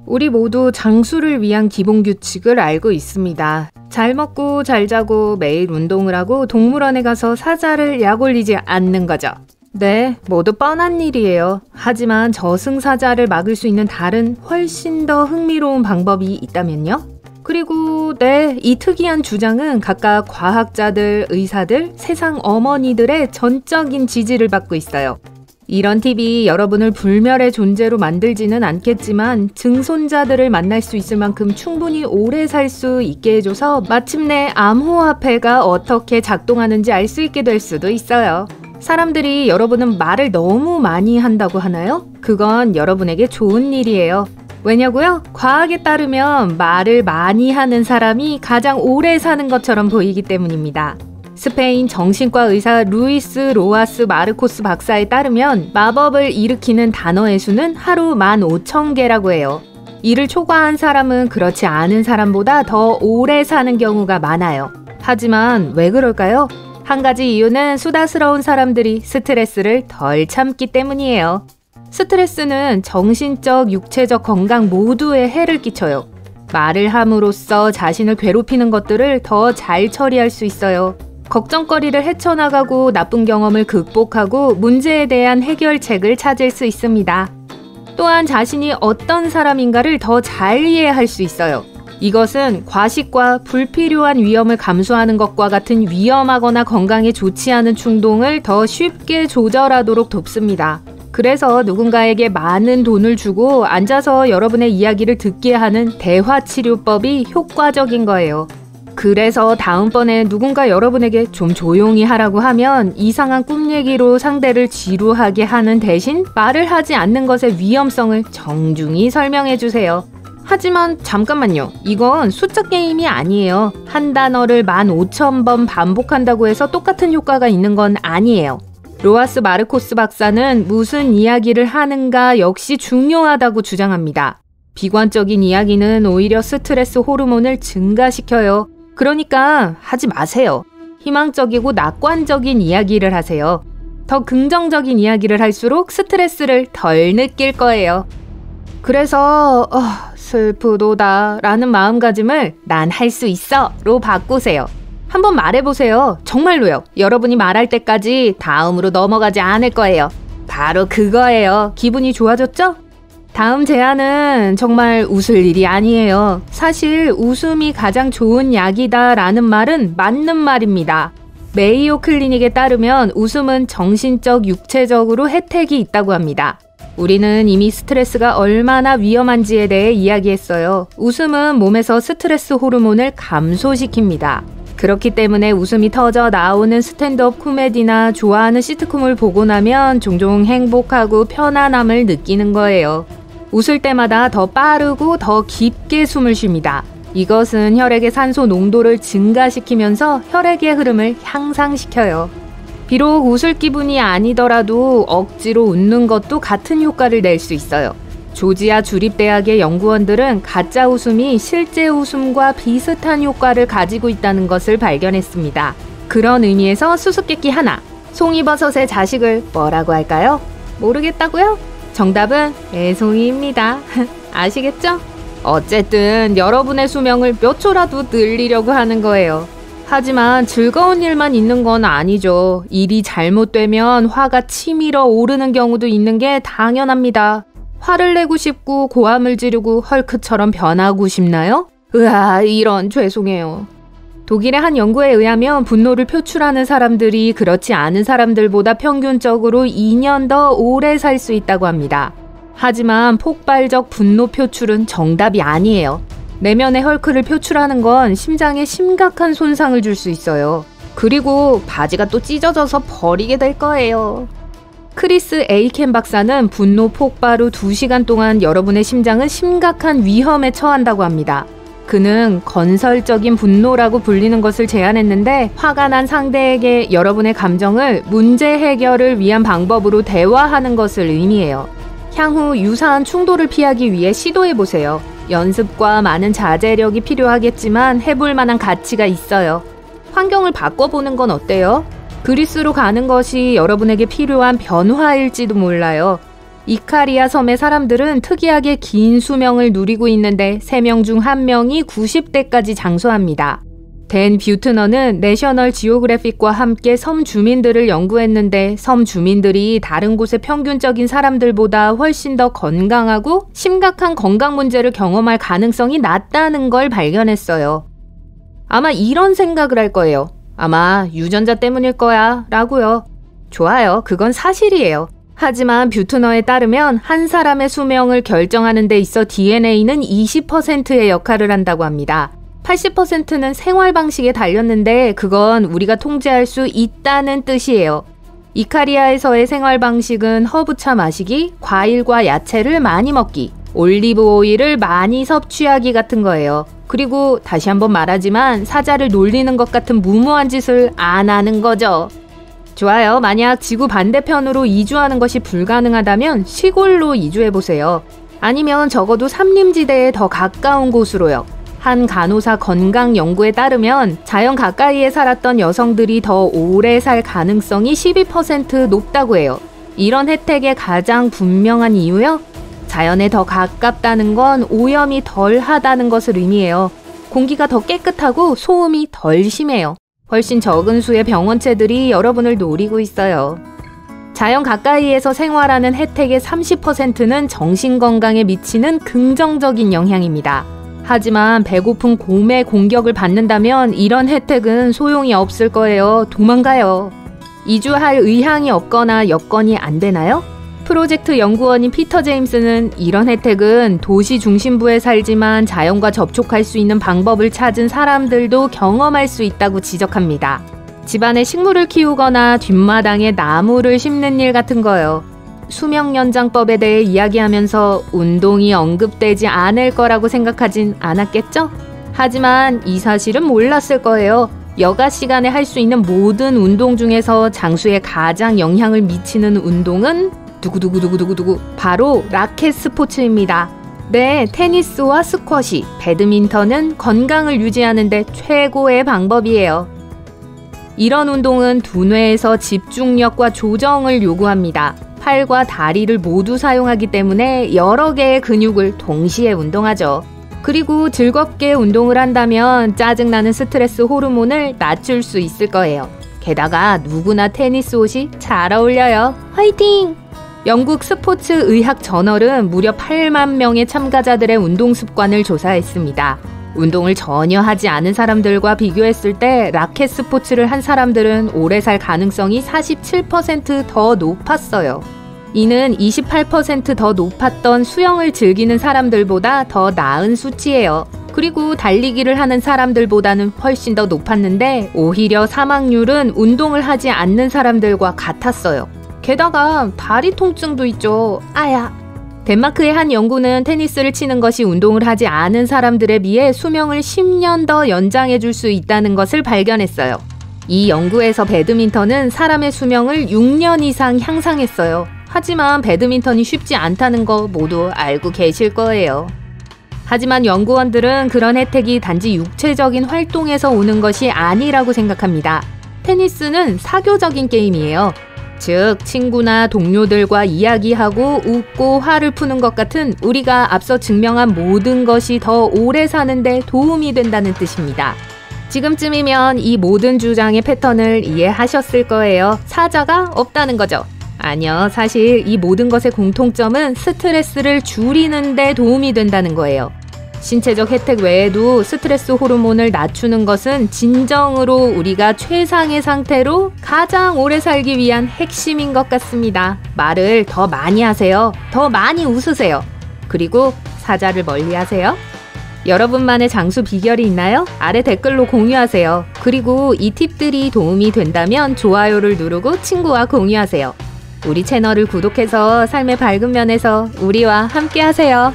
우리 모두 장수를 위한 기본 규칙을 알고 있습니다. 잘 먹고 잘 자고 매일 운동을 하고 동물원에 가서 사자를 약 올리지 않는 거죠. 네, 모두 뻔한 일이에요. 하지만 저승사자를 막을 수 있는 다른 훨씬 더 흥미로운 방법이 있다면요? 그리고 네, 이 특이한 주장은 각각 과학자들, 의사들, 세상 어머니들의 전적인 지지를 받고 있어요. 이런 팁이 여러분을 불멸의 존재로 만들지는 않겠지만 증손자들을 만날 수 있을 만큼 충분히 오래 살 수 있게 해줘서 마침내 암호화폐가 어떻게 작동하는지 알 수 있게 될 수도 있어요. 사람들이 여러분은 말을 너무 많이 한다고 하나요? 그건 여러분에게 좋은 일이에요. 왜냐고요? 과학에 따르면 말을 많이 하는 사람이 가장 오래 사는 것처럼 보이기 때문입니다. 스페인 정신과 의사 루이스 로아스 마르코스 박사에 따르면 마법을 일으키는 단어의 수는 하루 15,000개라고 해요. 이를 초과한 사람은 그렇지 않은 사람보다 더 오래 사는 경우가 많아요. 하지만 왜 그럴까요? 한 가지 이유는 수다스러운 사람들이 스트레스를 덜 참기 때문이에요. 스트레스는 정신적, 육체적 건강 모두에 해를 끼쳐요. 말을 함으로써 자신을 괴롭히는 것들을 더 잘 처리할 수 있어요. 걱정거리를 헤쳐나가고 나쁜 경험을 극복하고 문제에 대한 해결책을 찾을 수 있습니다. 또한 자신이 어떤 사람인가를 더 잘 이해할 수 있어요. 이것은 과식과 불필요한 위험을 감수하는 것과 같은 위험하거나 건강에 좋지 않은 충동을 더 쉽게 조절하도록 돕습니다. 그래서 누군가에게 많은 돈을 주고 앉아서 여러분의 이야기를 듣게 하는 대화치료법이 효과적인 거예요. 그래서 다음번에 누군가 여러분에게 좀 조용히 하라고 하면 이상한 꿈 얘기로 상대를 지루하게 하는 대신 말을 하지 않는 것의 위험성을 정중히 설명해 주세요. 하지만 잠깐만요. 이건 숫자 게임이 아니에요. 한 단어를 15,000번 반복한다고 해서 똑같은 효과가 있는 건 아니에요. 로아스 마르코스 박사는 무슨 이야기를 하는가 역시 중요하다고 주장합니다. 비관적인 이야기는 오히려 스트레스 호르몬을 증가시켜요. 그러니까 하지 마세요. 희망적이고 낙관적인 이야기를 하세요. 더 긍정적인 이야기를 할수록 스트레스를 덜 느낄 거예요. 그래서 슬프도다 라는 마음가짐을 난 할 수 있어 로 바꾸세요. 한번 말해보세요. 정말로요. 여러분이 말할 때까지 다음으로 넘어가지 않을 거예요. 바로 그거예요. 기분이 좋아졌죠? 다음 제안은 정말 웃을 일이 아니에요. 사실 웃음이 가장 좋은 약이다 라는 말은 맞는 말입니다. 메이오 클리닉에 따르면 웃음은 정신적, 육체적으로 혜택이 있다고 합니다. 우리는 이미 스트레스가 얼마나 위험한지에 대해 이야기했어요. 웃음은 몸에서 스트레스 호르몬을 감소시킵니다. 그렇기 때문에 웃음이 터져 나오는 스탠드업 코미디나 좋아하는 시트콤을 보고 나면 종종 행복하고 편안함을 느끼는 거예요. 웃을 때마다 더 빠르고 더 깊게 숨을 쉽니다. 이것은 혈액의 산소 농도를 증가시키면서 혈액의 흐름을 향상시켜요. 비록 웃을 기분이 아니더라도 억지로 웃는 것도 같은 효과를 낼 수 있어요. 조지아 주립대학의 연구원들은 가짜 웃음이 실제 웃음과 비슷한 효과를 가지고 있다는 것을 발견했습니다. 그런 의미에서 수수께끼 하나, 송이버섯의 자식을 뭐라고 할까요? 모르겠다고요? 정답은 애송이입니다. 아시겠죠? 어쨌든 여러분의 수명을 몇 초라도 늘리려고 하는 거예요. 하지만 즐거운 일만 있는 건 아니죠. 일이 잘못되면 화가 치밀어 오르는 경우도 있는 게 당연합니다. 화를 내고 싶고 고함을 지르고 헐크처럼 변하고 싶나요? 으아, 이런 죄송해요. 독일의 한 연구에 의하면 분노를 표출하는 사람들이 그렇지 않은 사람들보다 평균적으로 2년 더 오래 살 수 있다고 합니다. 하지만 폭발적 분노 표출은 정답이 아니에요. 내면의 헐크를 표출하는 건 심장에 심각한 손상을 줄 수 있어요. 그리고 바지가 또 찢어져서 버리게 될 거예요. 크리스 에이켄 박사는 분노 폭발 후 2시간 동안 여러분의 심장은 심각한 위험에 처한다고 합니다. 그는 건설적인 분노라고 불리는 것을 제안했는데 화가 난 상대에게 여러분의 감정을 문제 해결을 위한 방법으로 대화하는 것을 의미해요. 향후 유사한 충돌을 피하기 위해 시도해보세요. 연습과 많은 자제력이 필요하겠지만 해볼 만한 가치가 있어요. 환경을 바꿔보는 건 어때요? 그리스로 가는 것이 여러분에게 필요한 변화일지도 몰라요. 이카리아 섬의 사람들은 특이하게 긴 수명을 누리고 있는데 3명 중 1명이 90대까지 장수합니다. 댄 뷰트너는 내셔널 지오그래픽과 함께 섬 주민들을 연구했는데 섬 주민들이 다른 곳의 평균적인 사람들보다 훨씬 더 건강하고 심각한 건강 문제를 경험할 가능성이 낮다는 걸 발견했어요. 아마 이런 생각을 할 거예요. 아마 유전자 때문일 거야 라고요. 좋아요. 그건 사실이에요. 하지만 뷰트너에 따르면 한 사람의 수명을 결정하는 데 있어 DNA는 20%의 역할을 한다고 합니다. 80%는 생활 방식에 달렸는데 그건 우리가 통제할 수 있다는 뜻이에요. 이카리아에서의 생활 방식은 허브차 마시기, 과일과 야채를 많이 먹기, 올리브 오일을 많이 섭취하기 같은 거예요. 그리고 다시 한번 말하지만 사자를 놀리는 것 같은 무모한 짓을 안 하는 거죠. 좋아요. 만약 지구 반대편으로 이주하는 것이 불가능하다면 시골로 이주해보세요. 아니면 적어도 산림지대에 더 가까운 곳으로요. 한 간호사 건강 연구에 따르면 자연 가까이에 살았던 여성들이 더 오래 살 가능성이 12% 높다고 해요. 이런 혜택의 가장 분명한 이유요? 자연에 더 가깝다는 건 오염이 덜 하다는 것을 의미해요. 공기가 더 깨끗하고 소음이 덜 심해요. 훨씬 적은 수의 병원체들이 여러분을 노리고 있어요. 자연 가까이에서 생활하는 혜택의 30%는 정신건강에 미치는 긍정적인 영향입니다. 하지만 배고픈 곰의 공격을 받는다면 이런 혜택은 소용이 없을 거예요. 도망가요. 이주할 의향이 없거나 여건이 안 되나요? 프로젝트 연구원인 피터 제임스는 이런 혜택은 도시 중심부에 살지만 자연과 접촉할 수 있는 방법을 찾은 사람들도 경험할 수 있다고 지적합니다. 집안에 식물을 키우거나 뒷마당에 나무를 심는 일 같은 거요. 수명연장법에 대해 이야기하면서 운동이 언급되지 않을 거라고 생각하진 않았겠죠? 하지만 이 사실은 몰랐을 거예요. 여가 시간에 할 수 있는 모든 운동 중에서 장수에 가장 영향을 미치는 운동은 두구두구두구두구두구 바로 라켓 스포츠입니다. 네, 테니스와 스쿼시, 배드민턴은 건강을 유지하는 데 최고의 방법이에요. 이런 운동은 두뇌에서 집중력과 조정을 요구합니다. 팔과 다리를 모두 사용하기 때문에 여러 개의 근육을 동시에 운동하죠. 그리고 즐겁게 운동을 한다면 짜증나는 스트레스 호르몬을 낮출 수 있을 거예요. 게다가 누구나 테니스 옷이 잘 어울려요. 화이팅! 영국 스포츠 의학 저널은 무려 8만 명의 참가자들의 운동 습관을 조사했습니다. 운동을 전혀 하지 않은 사람들과 비교했을 때 라켓 스포츠를 한 사람들은 오래 살 가능성이 47% 더 높았어요. 이는 28% 더 높았던 수영을 즐기는 사람들보다 더 나은 수치예요. 그리고 달리기를 하는 사람들보다는 훨씬 더 높았는데 오히려 사망률은 운동을 하지 않는 사람들과 같았어요. 게다가 다리 통증도 있죠. 아야. 덴마크의 한 연구는 테니스를 치는 것이 운동을 하지 않은 사람들에 비해 수명을 10년 더 연장해 줄 수 있다는 것을 발견했어요. 이 연구에서 배드민턴은 사람의 수명을 6년 이상 향상했어요. 하지만 배드민턴이 쉽지 않다는 거 모두 알고 계실 거예요. 하지만 연구원들은 그런 혜택이 단지 육체적인 활동에서 오는 것이 아니라고 생각합니다. 테니스는 사교적인 게임이에요. 즉, 친구나 동료들과 이야기하고 웃고 화를 푸는 것 같은 우리가 앞서 증명한 모든 것이 더 오래 사는데 도움이 된다는 뜻입니다. 지금쯤이면 이 모든 주장의 패턴을 이해하셨을 거예요. 사자가 없다는 거죠. 아니요, 사실 이 모든 것의 공통점은 스트레스를 줄이는 데 도움이 된다는 거예요. 신체적 혜택 외에도 스트레스 호르몬을 낮추는 것은 진정으로 우리가 최상의 상태로 가장 오래 살기 위한 핵심인 것 같습니다. 말을 더 많이 하세요. 더 많이 웃으세요. 그리고 사자를 멀리 하세요. 여러분만의 장수 비결이 있나요? 아래 댓글로 공유하세요. 그리고 이 팁들이 도움이 된다면 좋아요를 누르고 친구와 공유하세요. 우리 채널을 구독해서 삶의 밝은 면에서 우리와 함께 하세요.